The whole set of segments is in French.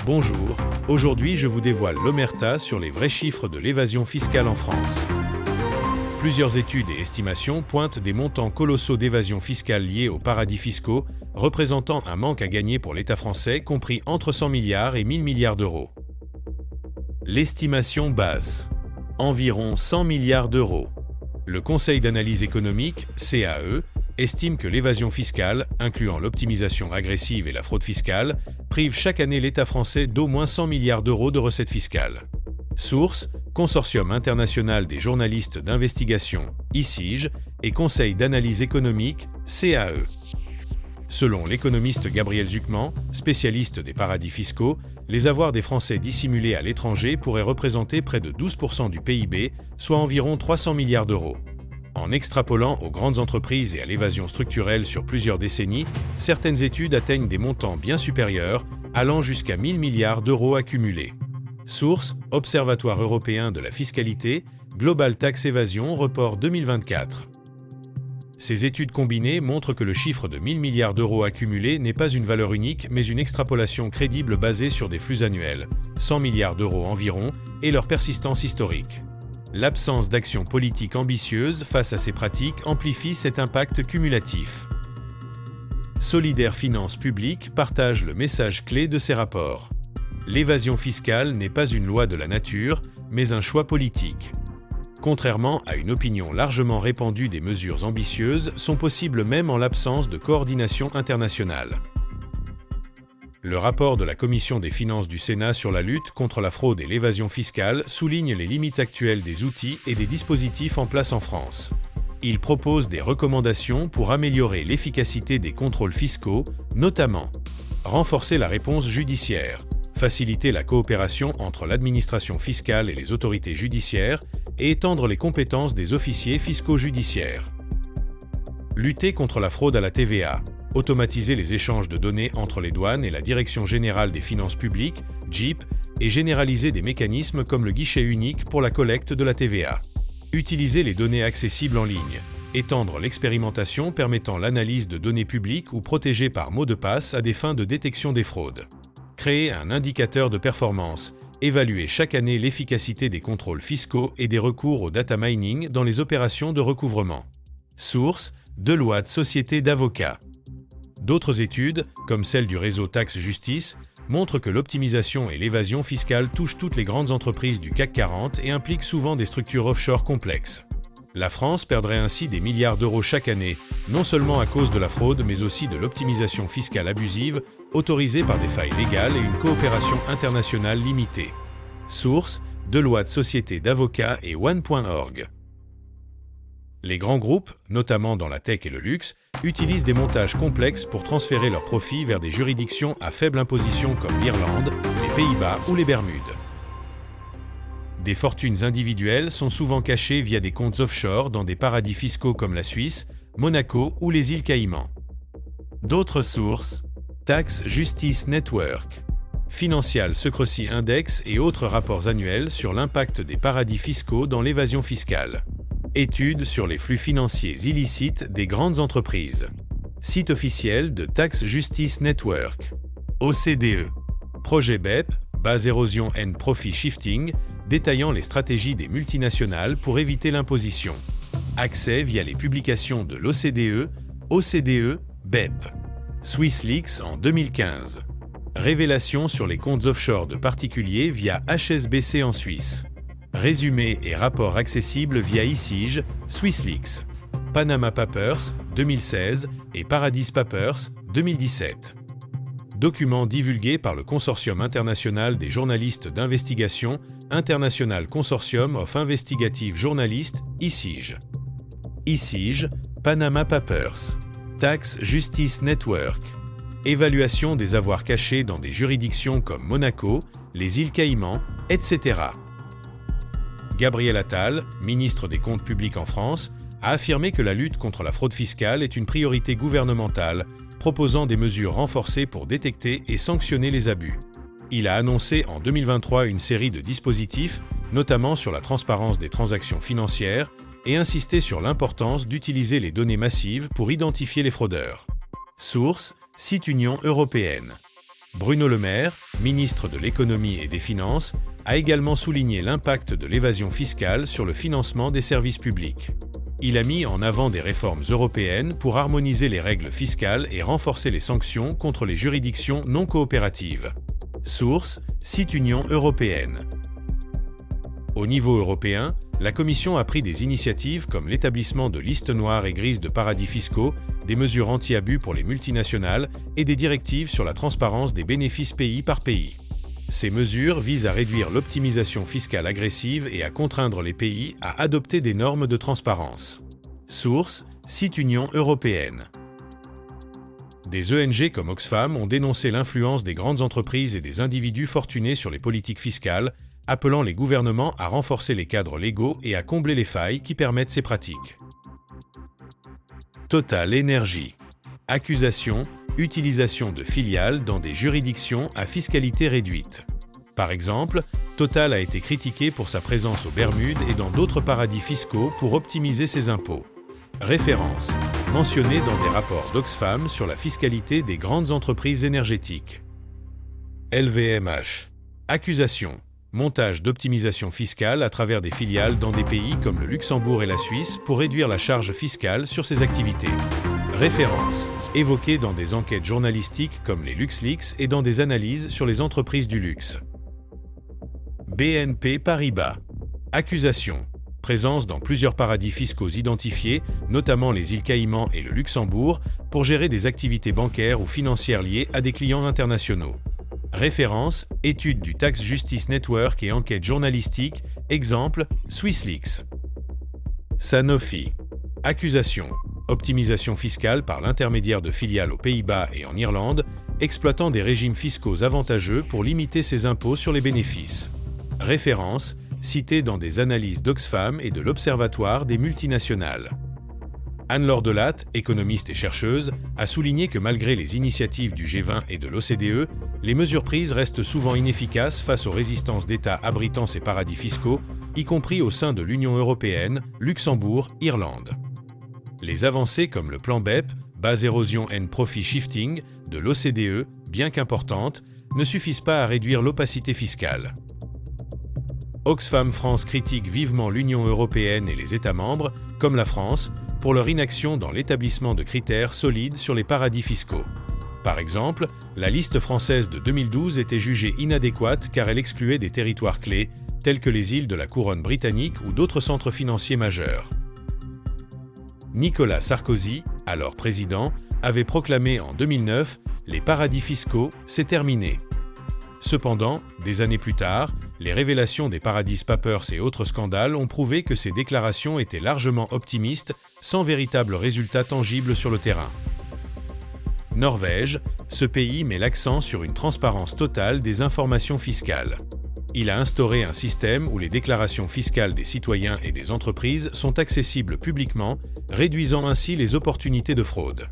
Bonjour, aujourd'hui je vous dévoile l'omerta sur les vrais chiffres de l'évasion fiscale en France. Plusieurs études et estimations pointent des montants colossaux d'évasion fiscale liés aux paradis fiscaux, représentant un manque à gagner pour l'État français compris entre 100 milliards et 1000 milliards d'euros. L'estimation basse. Environ 100 milliards d'euros. Le Conseil d'analyse économique, CAE, estime que l'évasion fiscale, incluant l'optimisation agressive et la fraude fiscale, prive chaque année l'État français d'au moins 100 milliards d'euros de recettes fiscales. Source, Consortium international des journalistes d'investigation, ICIJ, et Conseil d'analyse économique, CAE. Selon l'économiste Gabriel Zucman, spécialiste des paradis fiscaux, les avoirs des Français dissimulés à l'étranger pourraient représenter près de 12% du PIB, soit environ 300 milliards d'euros. En extrapolant aux grandes entreprises et à l'évasion structurelle sur plusieurs décennies, certaines études atteignent des montants bien supérieurs, allant jusqu'à 1000 milliards d'euros accumulés. Source, Observatoire européen de la fiscalité, Global Tax Evasion, report 2024. Ces études combinées montrent que le chiffre de 1000 milliards d'euros accumulés n'est pas une valeur unique, mais une extrapolation crédible basée sur des flux annuels, 100 milliards d'euros environ, et leur persistance historique. L'absence d'action politique ambitieuse face à ces pratiques amplifie cet impact cumulatif. Solidaires Finances Publiques partage le message clé de ces rapports. L'évasion fiscale n'est pas une loi de la nature, mais un choix politique. Contrairement à une opinion largement répandue, des mesures ambitieuses sont possibles même en l'absence de coordination internationale. Le rapport de la Commission des finances du Sénat sur la lutte contre la fraude et l'évasion fiscale souligne les limites actuelles des outils et des dispositifs en place en France. Il propose des recommandations pour améliorer l'efficacité des contrôles fiscaux, notamment renforcer la réponse judiciaire, faciliter la coopération entre l'administration fiscale et les autorités judiciaires et étendre les compétences des officiers fiscaux judiciaires. Lutter contre la fraude à la TVA, automatiser les échanges de données entre les douanes et la Direction générale des finances publiques, DGIP, et généraliser des mécanismes comme le guichet unique pour la collecte de la TVA. Utiliser les données accessibles en ligne, étendre l'expérimentation permettant l'analyse de données publiques ou protégées par mot de passe à des fins de détection des fraudes. Créer un indicateur de performance, évaluer chaque année l'efficacité des contrôles fiscaux et des recours au data mining dans les opérations de recouvrement. Source, Deloitte Société d'avocats. D'autres études, comme celle du réseau Tax Justice, montrent que l'optimisation et l'évasion fiscale touchent toutes les grandes entreprises du CAC 40 et impliquent souvent des structures offshore complexes. La France perdrait ainsi des milliards d'euros chaque année, non seulement à cause de la fraude, mais aussi de l'optimisation fiscale abusive, autorisée par des failles légales et une coopération internationale limitée. Source, Deloitte Société d'avocats et One.org. Les grands groupes, notamment dans la tech et le luxe, utilisent des montages complexes pour transférer leurs profits vers des juridictions à faible imposition comme l'Irlande, les Pays-Bas ou les Bermudes. Des fortunes individuelles sont souvent cachées via des comptes offshore dans des paradis fiscaux comme la Suisse, Monaco ou les îles Caïmans. D'autres sources, Tax Justice Network, Financial Secrecy Index et autres rapports annuels sur l'impact des paradis fiscaux dans l'évasion fiscale. Études sur les flux financiers illicites des grandes entreprises. Site officiel de Tax Justice Network. OCDE. Projet BEP, Base Erosion and Profit Shifting, détaillant les stratégies des multinationales pour éviter l'imposition. Accès via les publications de l'OCDE, OCDE, BEP. SwissLeaks en 2015. Révélations sur les comptes offshore de particuliers via HSBC en Suisse. Résumé et rapports accessibles via ICIJ, SwissLeaks. Panama Papers, 2016 et Paradise Papers, 2017. Documents divulgués par le Consortium international des journalistes d'investigation, International Consortium of Investigative Journalists, ICIJ. ICIJ, Panama Papers. Tax Justice Network. Évaluation des avoirs cachés dans des juridictions comme Monaco, les îles Caïmans, etc. Gabriel Attal, ministre des Comptes publics en France, a affirmé que la lutte contre la fraude fiscale est une priorité gouvernementale, proposant des mesures renforcées pour détecter et sanctionner les abus. Il a annoncé en 2023 une série de dispositifs, notamment sur la transparence des transactions financières, et insisté sur l'importance d'utiliser les données massives pour identifier les fraudeurs. Source, site Union européenne. Bruno Le Maire, ministre de l'Économie et des Finances, a également souligné l'impact de l'évasion fiscale sur le financement des services publics. Il a mis en avant des réformes européennes pour harmoniser les règles fiscales et renforcer les sanctions contre les juridictions non coopératives. Source: site Union européenne. Au niveau européen, la Commission a pris des initiatives comme l'établissement de listes noires et grises de paradis fiscaux, des mesures anti-abus pour les multinationales et des directives sur la transparence des bénéfices pays par pays. Ces mesures visent à réduire l'optimisation fiscale agressive et à contraindre les pays à adopter des normes de transparence. Source: site Union européenne. Des ONG comme Oxfam ont dénoncé l'influence des grandes entreprises et des individus fortunés sur les politiques fiscales, appelant les gouvernements à renforcer les cadres légaux et à combler les failles qui permettent ces pratiques. Total Énergie. Accusation: utilisation de filiales dans des juridictions à fiscalité réduite. Par exemple, Total a été critiqué pour sa présence aux Bermudes et dans d'autres paradis fiscaux pour optimiser ses impôts. Référence: mentionnée dans des rapports d'Oxfam sur la fiscalité des grandes entreprises énergétiques. LVMH. Accusation: montage d'optimisation fiscale à travers des filiales dans des pays comme le Luxembourg et la Suisse pour réduire la charge fiscale sur ses activités. Référence: évoquée dans des enquêtes journalistiques comme les LuxLeaks et dans des analyses sur les entreprises du luxe. BNP Paribas. Accusation: présence dans plusieurs paradis fiscaux identifiés, notamment les îles Caïmans et le Luxembourg, pour gérer des activités bancaires ou financières liées à des clients internationaux. Référence: étude du Tax Justice Network et enquête journalistique, exemple, SwissLeaks. Sanofi. Accusation: optimisation fiscale par l'intermédiaire de filiales aux Pays-Bas et en Irlande, exploitant des régimes fiscaux avantageux pour limiter ses impôts sur les bénéfices. Référence: citée dans des analyses d'Oxfam et de l'Observatoire des multinationales. Anne-Laure Delatte, économiste et chercheuse, a souligné que malgré les initiatives du G20 et de l'OCDE, les mesures prises restent souvent inefficaces face aux résistances d'États abritant ces paradis fiscaux, y compris au sein de l'Union européenne, Luxembourg, Irlande. Les avancées comme le plan BEP, Base Erosion and Profit Shifting, de l'OCDE, bien qu'importantes, ne suffisent pas à réduire l'opacité fiscale. Oxfam France critique vivement l'Union européenne et les États membres, comme la France, pour leur inaction dans l'établissement de critères solides sur les paradis fiscaux. Par exemple, la liste française de 2012 était jugée inadéquate car elle excluait des territoires clés, tels que les îles de la couronne britannique ou d'autres centres financiers majeurs. Nicolas Sarkozy, alors président, avait proclamé en 2009 « Les paradis fiscaux, c'est terminé ». Cependant, des années plus tard, les révélations des Paradise Papers et autres scandales ont prouvé que ces déclarations étaient largement optimistes, sans véritable résultat tangible sur le terrain. Norvège, ce pays met l'accent sur une transparence totale des informations fiscales. Il a instauré un système où les déclarations fiscales des citoyens et des entreprises sont accessibles publiquement, réduisant ainsi les opportunités de fraude.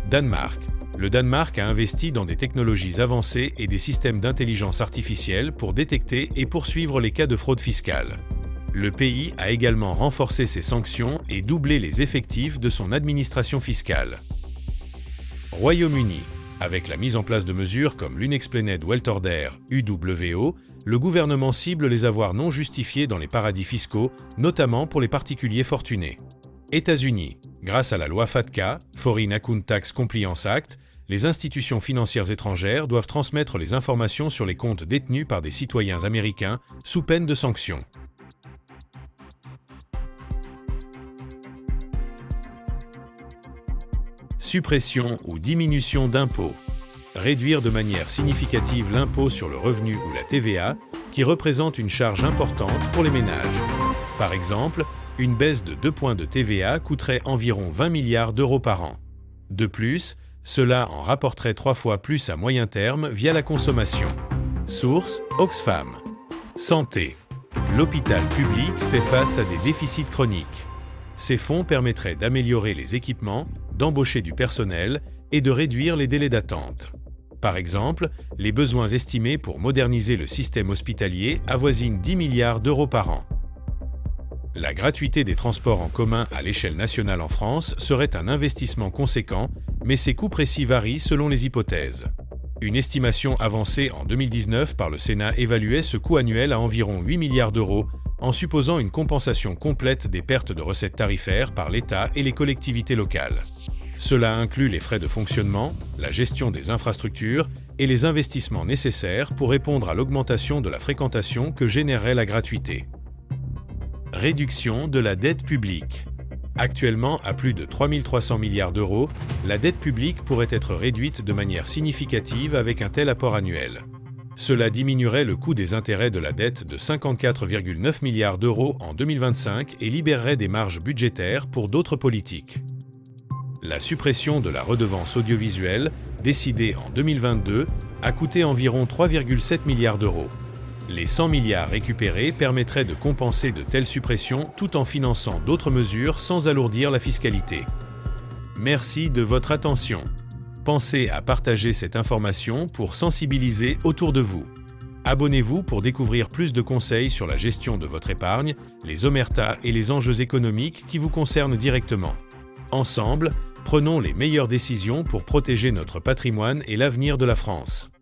Danemark. Le Danemark a investi dans des technologies avancées et des systèmes d'intelligence artificielle pour détecter et poursuivre les cas de fraude fiscale. Le pays a également renforcé ses sanctions et doublé les effectifs de son administration fiscale. Royaume-Uni. Avec la mise en place de mesures comme l'Unexplained Wealth Order, UWO, le gouvernement cible les avoirs non justifiés dans les paradis fiscaux, notamment pour les particuliers fortunés. États-Unis. Grâce à la loi FATCA, Foreign Account Tax Compliance Act, les institutions financières étrangères doivent transmettre les informations sur les comptes détenus par des citoyens américains sous peine de sanctions. Suppression ou diminution d'impôts. Réduire de manière significative l'impôt sur le revenu ou la TVA, qui représente une charge importante pour les ménages. Par exemple, une baisse de 2 points de TVA coûterait environ 20 milliards d'euros par an. De plus, cela en rapporterait 3 fois plus à moyen terme via la consommation. Source: Oxfam. Santé. L'hôpital public fait face à des déficits chroniques. Ces fonds permettraient d'améliorer les équipements, d'embaucher du personnel et de réduire les délais d'attente. Par exemple, les besoins estimés pour moderniser le système hospitalier avoisinent 10 milliards d'euros par an. La gratuité des transports en commun à l'échelle nationale en France serait un investissement conséquent, mais ses coûts précis varient selon les hypothèses. Une estimation avancée en 2019 par le Sénat évaluait ce coût annuel à environ 8 milliards d'euros, en supposant une compensation complète des pertes de recettes tarifaires par l'État et les collectivités locales. Cela inclut les frais de fonctionnement, la gestion des infrastructures et les investissements nécessaires pour répondre à l'augmentation de la fréquentation que générerait la gratuité. Réduction de la dette publique. Actuellement à plus de 3 300 milliards d'euros, la dette publique pourrait être réduite de manière significative avec un tel apport annuel. Cela diminuerait le coût des intérêts de la dette de 54,9 milliards d'euros en 2025 et libérerait des marges budgétaires pour d'autres politiques. La suppression de la redevance audiovisuelle, décidée en 2022, a coûté environ 3,7 milliards d'euros. Les 100 milliards récupérés permettraient de compenser de telles suppressions tout en finançant d'autres mesures sans alourdir la fiscalité. Merci de votre attention. Pensez à partager cette information pour sensibiliser autour de vous. Abonnez-vous pour découvrir plus de conseils sur la gestion de votre épargne, les omertas et les enjeux économiques qui vous concernent directement. Ensemble, prenons les meilleures décisions pour protéger notre patrimoine et l'avenir de la France.